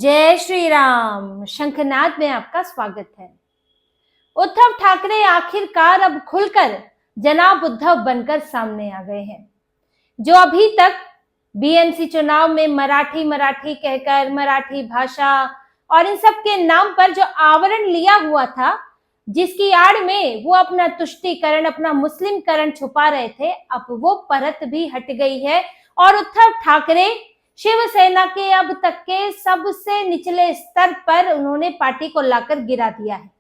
जय श्री राम। शंखनाद में आपका स्वागत है। उद्धव ठाकरे आखिरकार अब खुलकर जनाब उद्धव बनकर सामने आ गए हैं। जो अभी तक बीएमसी चुनाव में मराठी मराठी कहकर मराठी भाषा और इन सब के नाम पर जो आवरण लिया हुआ था, जिसकी आड़ में वो अपना तुष्टीकरण, अपना मुस्लिमकरण छुपा रहे थे, अब वो परत भी हट गई है और उद्धव ठाकरे शिवसेना के अब तक के सबसे निचले स्तर पर उन्होंने पार्टी को लाकर गिरा दिया है।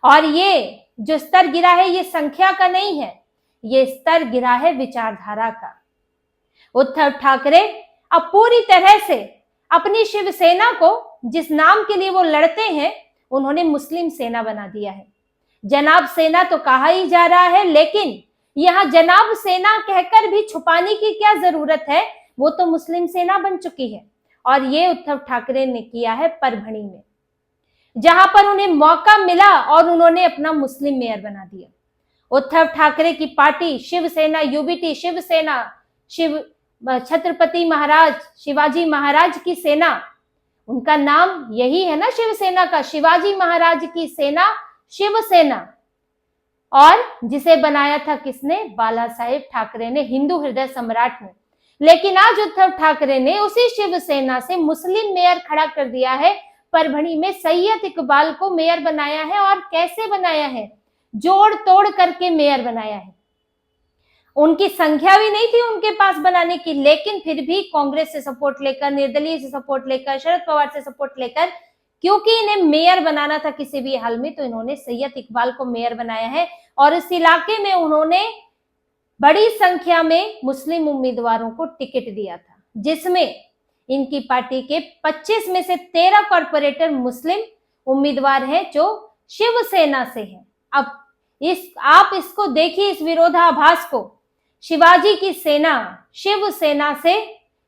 और ये जो स्तर गिरा है, ये संख्या का नहीं है, ये स्तर गिरा है विचारधारा का। उद्धव ठाकरे अब पूरी तरह से अपनी शिवसेना को, जिस नाम के लिए वो लड़ते हैं, उन्होंने मुस्लिम सेना बना दिया है। जनाब सेना तो कहा ही जा रहा है, लेकिन यहां जनाब सेना कहकर भी छुपाने की क्या जरूरत है, वो तो मुस्लिम सेना बन चुकी है। और ये उद्धव ठाकरे ने किया है परभणी में, जहां पर उन्हें मौका मिला और उन्होंने अपना मुस्लिम मेयर बना दिया। उद्धव ठाकरे की पार्टी शिवसेना, यूबीटी शिवसेना, शिव छत्रपति महाराज शिवाजी महाराज की सेना, उनका नाम यही है ना शिवसेना का, शिवाजी महाराज की सेना शिवसेना। और जिसे बनाया था किसने? बाला साहेब ठाकरे ने, हिंदू हृदय सम्राट ने। लेकिन आज उद्धव ठाकरे ने उसी शिवसेना से मुस्लिम मेयर खड़ा कर दिया है। परभणी में सैयद इकबाल को मेयर बनाया है। और कैसे बनाया है? जोड़ तोड़ करके मेयर बनाया है। उनकी संख्या भी नहीं थी उनके पास बनाने की, लेकिन फिर भी कांग्रेस से सपोर्ट लेकर, निर्दलीय से सपोर्ट लेकर, शरद पवार से सपोर्ट लेकर, क्योंकि इन्हें मेयर बनाना था किसी भी हाल में, तो इन्होंने सैयद इकबाल को मेयर बनाया है। और इस इलाके में उन्होंने बड़ी संख्या में मुस्लिम उम्मीदवारों को टिकट दिया था, जिसमें इनकी पार्टी के 25 में से 13 कॉर्पोरेटर मुस्लिम उम्मीदवार हैं जो शिवसेना से हैं। अब आप इसको देखिए, इस विरोधाभास को। शिवाजी की सेना शिवसेना से,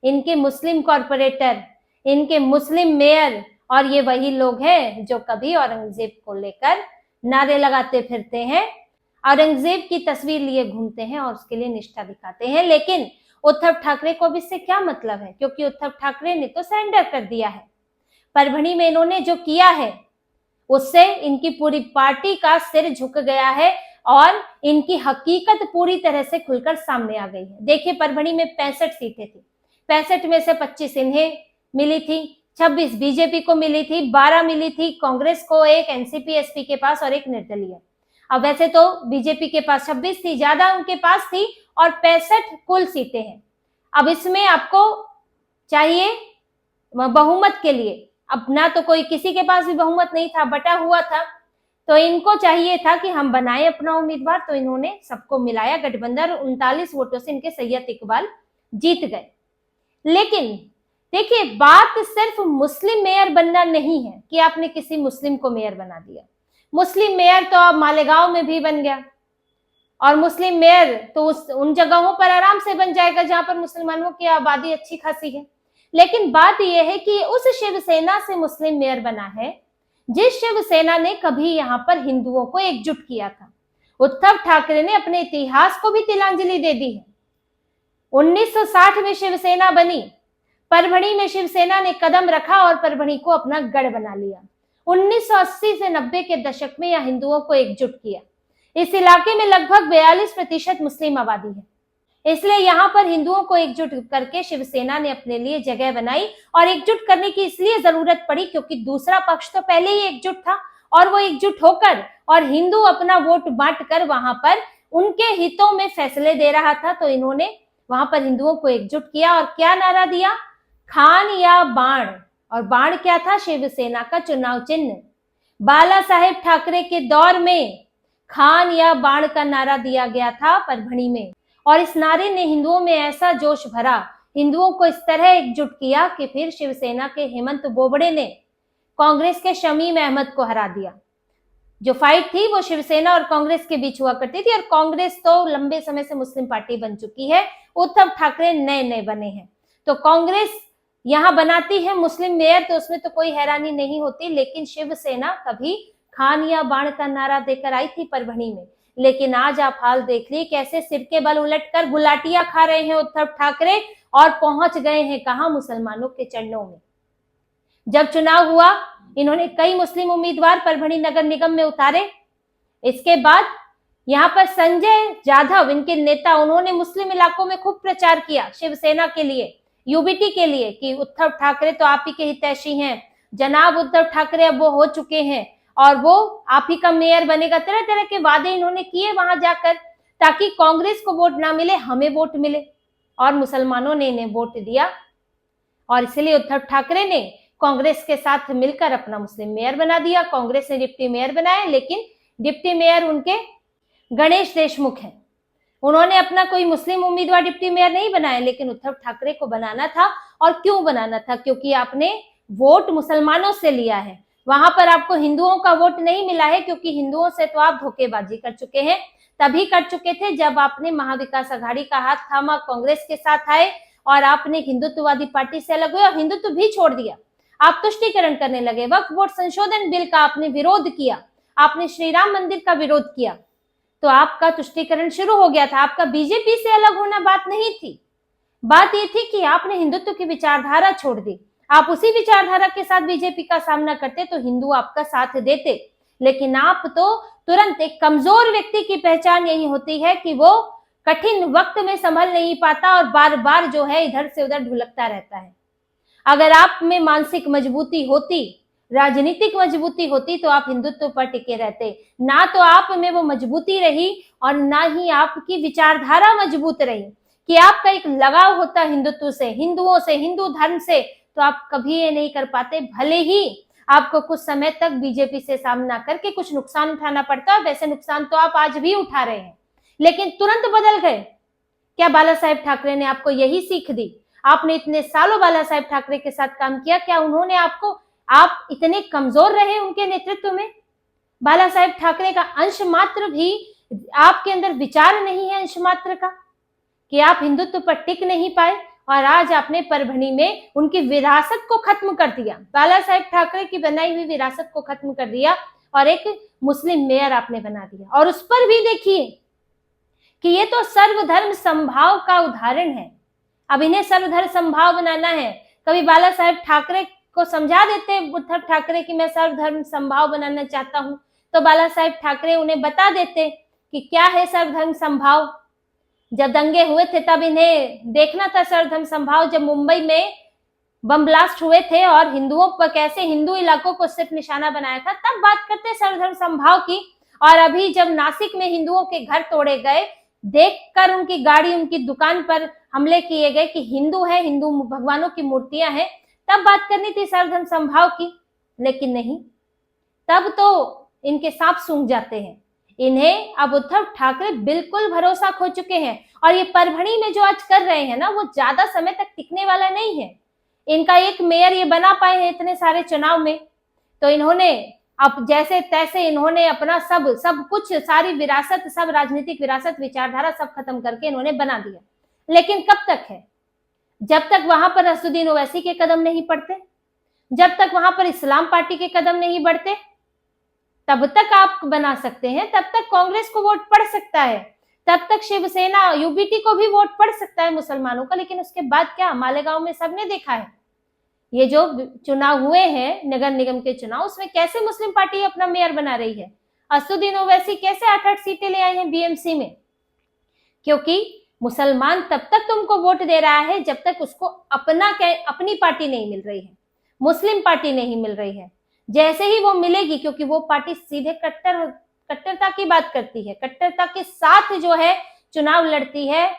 इनके मुस्लिम कॉर्पोरेटर, इनके मुस्लिम मेयर, और ये वही लोग हैं जो कभी औरंगजेब को लेकर नारे लगाते फिरते हैं, औरंगजेब की तस्वीर लिए घूमते हैं और उसके लिए निष्ठा दिखाते हैं। लेकिन उद्धव ठाकरे को भी इससे क्या मतलब है, क्योंकि उद्धव ठाकरे ने तो सरेंडर कर दिया है। परभणी में इन्होंने जो किया है उससे इनकी पूरी पार्टी का सिर झुक गया है और इनकी हकीकत पूरी तरह से खुलकर सामने आ गई है। देखिए, परभणी में 65 सीटें थी, 65 में से 25 इन्हें मिली थी, 26 बीजेपी को मिली थी, 12 मिली थी कांग्रेस को, एक एनसीपी एसपी के पास और एक निर्दलीय। अब वैसे तो बीजेपी के पास 26 थी, ज्यादा उनके पास थी, और 65 कुल सीटें हैं। अब इसमें आपको चाहिए बहुमत के लिए, अब ना तो कोई किसी के पास भी बहुमत नहीं था, बटा हुआ था, तो इनको चाहिए था कि हम बनाए अपना उम्मीदवार, तो इन्होंने सबको मिलाया गठबंधन, 39 वोटों से इनके सैयद इकबाल जीत गए। लेकिन देखिए, बात सिर्फ मुस्लिम मेयर बनना नहीं है कि आपने किसी मुस्लिम को मेयर बना दिया। मुस्लिम मेयर तो अब मालेगांव में भी बन गया, और मुस्लिम मेयर तो उन जगहों पर आराम से बन जाएगा जहां पर मुसलमानों की आबादी अच्छी खासी है। लेकिन बात यह है कि उस शिवसेना से मुस्लिम मेयर बना है जिस शिवसेना ने कभी यहाँ पर हिंदुओं को एकजुट किया था। उद्धव ठाकरे ने अपने इतिहास को भी तिलांजलि दे दी है। 1960 में शिवसेना बनी, परभणी में शिवसेना ने कदम रखा और परभणी को अपना गढ़ बना लिया। 1980 से 90 के दशक में यह हिंदुओं को एकजुट किया। इस इलाके में लगभग 42% मुस्लिम आबादी है, इसलिए यहाँ पर हिंदुओं को एकजुट करके शिवसेना ने अपने लिए जगह बनाई। और एकजुट करने की इसलिए जरूरत पड़ी क्योंकि दूसरा पक्ष तो पहले ही एकजुट था, और वो एकजुट होकर और हिंदू अपना वोट बांट कर वहां पर उनके हितों में फैसले दे रहा था, तो इन्होंने वहां पर हिंदुओं को एकजुट किया। और क्या नारा दिया? खान या बाण। और बाण क्या था? शिवसेना का चुनाव चिन्ह। बाला साहेब ठाकरे के दौर में खान या बाण का नारा दिया गया था परभणी में, और इस नारे ने हिंदुओं में ऐसा जोश भरा, हिंदुओं को इस तरह एकजुट किया कि फिर शिवसेना के हेमंत बोबड़े ने कांग्रेस के शमीम अहमद को हरा दिया। जो फाइट थी वो शिवसेना और कांग्रेस के बीच हुआ करती थी, और कांग्रेस तो लंबे समय से मुस्लिम पार्टी बन चुकी है, उद्धव ठाकरे नए नए बने हैं। तो कांग्रेस यहां बनाती है मुस्लिम मेयर, तो उसमें तो कोई हैरानी नहीं होती। लेकिन शिवसेना कभी खान या बाण का नारा देकर आई थी परभणी में, लेकिन आज आप हाल देख लीजिए कैसे सिर के बल उलटकर गुलाटियां खा रहे हैं उद्धव ठाकरे, और पहुंच गए हैं कहां? मुसलमानों के चरणों में। जब चुनाव हुआ, इन्होंने कई मुस्लिम उम्मीदवार परभणी नगर निगम में उतारे। इसके बाद यहाँ पर संजय जाधव, इनके नेता, उन्होंने मुस्लिम इलाकों में खूब प्रचार किया शिवसेना के लिए, यूबीटी के लिए, कि उद्धव ठाकरे तो आप ही के हितैषी हैं, जनाब उद्धव ठाकरे अब वो हो चुके हैं और वो आप ही का मेयर बनेगा। तरह तरह के वादे इन्होंने किए वहां जाकर, ताकि कांग्रेस को वोट ना मिले, हमें वोट मिले। और मुसलमानों ने इन्हें वोट दिया और इसलिए उद्धव ठाकरे ने कांग्रेस के साथ मिलकर अपना मुस्लिम मेयर बना दिया। कांग्रेस ने डिप्टी मेयर बनाया, लेकिन डिप्टी मेयर उनके गणेश देशमुख हैं। उन्होंने अपना कोई मुस्लिम उम्मीदवार डिप्टी मेयर नहीं बनाया, लेकिन उद्धव ठाकरे को बनाना था। और क्यों बनाना था? क्योंकि आपने वोट मुसलमानों से लिया है, वहां पर आपको हिंदुओं का वोट नहीं मिला है, क्योंकि हिंदुओं से तो आप धोखेबाजी कर चुके हैं। तभी कर चुके थे जब आपने महाविकास आघाड़ी का हाथ थामा, कांग्रेस के साथ आए और आपने हिंदुत्ववादी पार्टी से अलग हुए और हिंदुत्व भी छोड़ दिया। आप तुष्टीकरण करने लगे, वक्फ बोर्ड संशोधन बिल का आपने विरोध किया, आपने श्री राम मंदिर का विरोध किया, तो आपका तुष्टीकरण शुरू हो गया था। आपका बीजेपी से अलग होना बात नहीं थी, बात ये थी कि आपने हिंदुत्व की विचारधारा छोड़ दी। आप उसी विचारधारा के साथ बीजेपी का सामना करते तो हिंदू आपका साथ देते, लेकिन आप तो तुरंत, एक कमजोर व्यक्ति की पहचान यही होती है कि वो कठिन वक्त में संभल नहीं पाता और बार बार जो है इधर से उधर ढुलकता रहता है। अगर आप में मानसिक मजबूती होती, राजनीतिक मजबूती होती, तो आप हिंदुत्व पर टिके रहते। ना तो आप में वो मजबूती रही और ना ही आपकी विचारधारा मजबूत रही कि आपका एक लगाव होता हिंदुत्व से, हिंदुओं से, हिंदू धर्म से, तो आप कभी ये नहीं कर पाते। भले ही आपको कुछ समय तक बीजेपी से सामना करके कुछ नुकसान उठाना पड़ता है, वैसे नुकसान तो आप आज भी उठा रहे हैं, लेकिन तुरंत बदल गए। क्या बाला साहेब ठाकरे ने आपको यही सीख दी? आपने इतने सालों बाला साहेब ठाकरे के साथ काम किया, क्या उन्होंने आपको, आप इतने कमजोर रहे उनके नेतृत्व में? बाला साहेब ठाकरे का अंश मात्र भी आपके अंदर विचार नहीं है, अंश मात्र का, कि आप हिंदुत्व पर टिक नहीं पाए और आज आपने परभणी में उनकी विरासत को खत्म कर दिया। बाला साहेब ठाकरे की बनाई हुई विरासत को खत्म कर दिया और एक मुस्लिम मेयर आपने बना दिया। और उस पर भी देखिए कि ये तो सर्वधर्म समभाव का उदाहरण है। अब इन्हें सर्वधर्म समभाव बनाना है। कभी बाला साहेब ठाकरे को समझा देते उद्धव ठाकरे कि मैं सर्वधर्म समभाव बनाना चाहता हूं, तो बाला साहेब ठाकरे उन्हें बता देते कि क्या है सर्वधर्म समभाव। जब दंगे हुए थे तब इन्हें देखना था सर्वधर्म समभाव। जब मुंबई में बम ब्लास्ट हुए थे और हिंदुओं पर कैसे हिंदू इलाकों को सिर्फ निशाना बनाया था, तब बात करते सर्वधर्म समभाव की। और अभी जब नासिक में हिंदुओं के घर तोड़े गए, देखकर उनकी गाड़ी, उनकी दुकान पर हमले किए गए कि हिंदू है, हिंदू भगवानों की मूर्तियां हैं, तब बात करनी थी सर्वधर्म समभाव की। लेकिन नहीं, तब तो इनके सांप सूंघ जाते हैं। इन्हें अब उद्धव ठाकरे बिल्कुल भरोसा खो चुके हैं। और ये परभणी में जो आज कर रहे हैं ना, वो ज्यादा समय तक टिकने वाला नहीं है। इनका एक मेयर ये बना पाए हैं इतने सारे चुनाव में, तो इन्होंने अब जैसे तैसे इन्होंने अपना सब कुछ, सारी विरासत, सब राजनीतिक विरासत, विचारधारा सब खत्म करके इन्होंने बना दिया। लेकिन कब तक है? जब तक वहां पर असदुद्दीन ओवैसी के कदम नहीं पड़ते, जब तक वहां पर इस्लाम पार्टी के कदम नहीं बढ़ते, तब तक आप बना सकते हैं, तब तक कांग्रेस को वोट पड़ सकता है, तब तक शिवसेना, यूबीटी को भी वोट पड़ सकता है मुसलमानों का। लेकिन उसके बाद क्या? मालेगांव में सबने देखा है, ये जो चुनाव हुए हैं नगर निगम के चुनाव, उसमें कैसे मुस्लिम पार्टी अपना मेयर बना रही है। असदुद्दीन ओवैसी कैसे 8-8 सीटें ले आए हैं बीएमसी में, क्योंकि मुसलमान तब तक तुमको वोट दे रहा है जब तक उसको अपनी पार्टी नहीं मिल रही है, मुस्लिम पार्टी नहीं मिल रही है। जैसे ही वो मिलेगी, क्योंकि वो पार्टी सीधे कट्टरता की बात करती है, कट्टरता के साथ जो है चुनाव लड़ती है।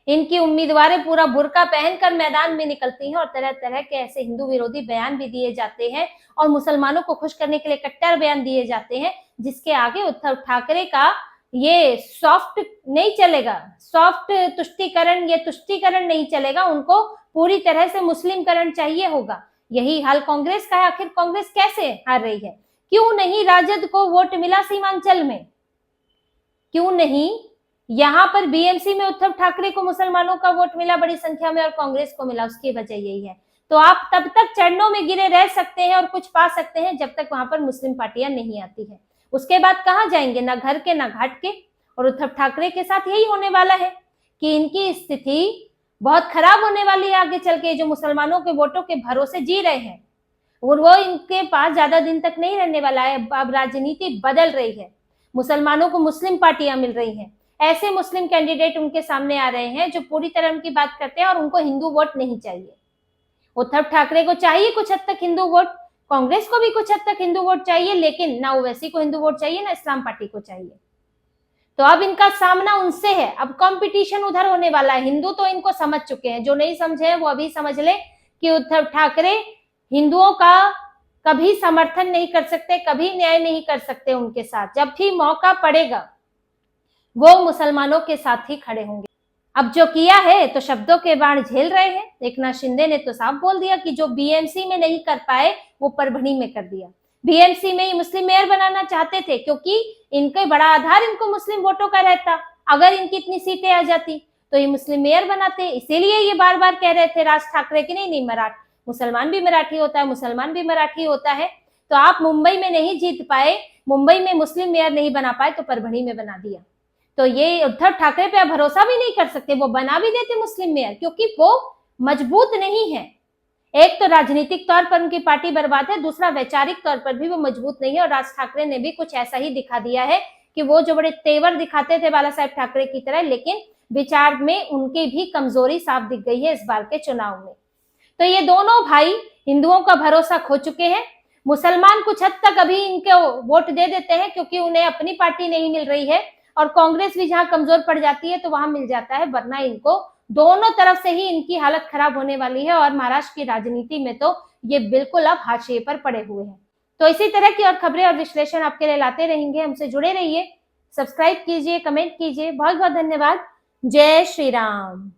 इनकी उम्मीदवारें पूरा बुर्का पहनकर मैदान में निकलती हैं और तरह तरह के ऐसे हिंदू विरोधी बयान भी दिए जाते हैं और मुसलमानों को खुश करने के लिए कट्टर बयान दिए जाते हैं, जिसके आगे उद्धव ठाकरे का ये सॉफ्ट नहीं चलेगा, सॉफ्ट तुष्टीकरण, ये तुष्टीकरण नहीं चलेगा। उनको पूरी तरह से मुस्लिमकरण चाहिए होगा। यही हाल कांग्रेस का है। आखिर कांग्रेस कैसे हार रही है? क्यों नहीं राजद को वोट मिला सीमांचल में? क्यों नहीं यहां पर बीएमसी में उद्धव ठाकरे को मुसलमानों का वोट मिला बड़ी संख्या में और कांग्रेस को मिला? उसकी वजह यही है। तो आप तब तक चरणों में गिरे रह सकते हैं और कुछ पा सकते हैं जब तक वहां पर मुस्लिम पार्टियां नहीं आती है। उसके बाद कहां जाएंगे? ना घर के ना घाट के। और उद्धव ठाकरे के साथ यही होने वाला है कि इनकी स्थिति बहुत खराब होने वाली है आगे चल के। जो मुसलमानों के वोटों के भरोसे जी रहे हैं, और वो इनके पास ज्यादा दिन तक नहीं रहने वाला है। अब राजनीति बदल रही है, मुसलमानों को मुस्लिम पार्टियां मिल रही हैं, ऐसे मुस्लिम कैंडिडेट उनके सामने आ रहे हैं जो पूरी तरह उनकी बात करते हैं और उनको हिंदू वोट नहीं चाहिए। उद्धव ठाकरे को चाहिए कुछ हद तक हिंदू वोट, कांग्रेस को भी कुछ हद तक हिंदू वोट चाहिए, लेकिन ना ओवैसी को हिंदू वोट चाहिए, ना इस्लाम पार्टी को चाहिए। तो अब इनका सामना उनसे है, अब कंपटीशन उधर होने वाला है। हिंदू तो इनको समझ चुके हैं, जो नहीं समझे हैं वो अभी समझ ले कि उद्धव ठाकरे हिंदुओं का कभी समर्थन नहीं कर सकते, कभी न्याय नहीं कर सकते उनके साथ। जब भी मौका पड़ेगा वो मुसलमानों के साथ ही खड़े होंगे। अब जो किया है तो शब्दों के बाण झेल रहे हैं। एकनाथ शिंदे ने तो साफ बोल दिया कि जो बीएमसी में नहीं कर पाए वो परभणी में कर दिया। बीएमसी में ही मुस्लिम मेयर बनाना चाहते थे, क्योंकि इनके बड़ा आधार इनको मुस्लिम वोटों का रहता। अगर इनकी इतनी सीटें आ जाती तो ये मुस्लिम मेयर बनाते। इसीलिए ये बार बार कह रहे थे राज ठाकरे की नहीं मुसलमान भी मराठी होता है, मुसलमान भी मराठी होता है। तो आप मुंबई में नहीं जीत पाए, मुंबई में मुस्लिम मेयर नहीं बना पाए, तो परभणी में बना दिया। तो ये उद्धव ठाकरे पे आप भरोसा भी नहीं कर सकते, वो बना भी देते मुस्लिम मेयर, क्योंकि वो मजबूत नहीं है। एक तो राजनीतिक तौर पर उनकी पार्टी बर्बाद है, दूसरा वैचारिक तौर पर भी वो मजबूत नहीं है। और राज ठाकरे ने भी कुछ ऐसा ही दिखा दिया है कि वो जो बड़े तेवर दिखाते थे बाला साहेब ठाकरे की तरह, लेकिन विचार में उनकी भी कमजोरी साफ दिख गई है इस बार के चुनाव में। तो ये दोनों भाई हिंदुओं का भरोसा खो चुके हैं। मुसलमान कुछ हद तक अभी इनको वोट दे देते हैं, क्योंकि उन्हें अपनी पार्टी नहीं मिल रही है, और कांग्रेस भी जहां कमजोर पड़ जाती है तो वहां मिल जाता है, वरना इनको दोनों तरफ से ही इनकी हालत खराब होने वाली है। और महाराष्ट्र की राजनीति में तो ये बिल्कुल अब हाशिए पर पड़े हुए हैं। तो इसी तरह की और खबरें और विश्लेषण आपके लिए लाते रहेंगे, हमसे जुड़े रहिए, सब्सक्राइब कीजिए, कमेंट कीजिए। बहुत बहुत धन्यवाद। जय श्री राम।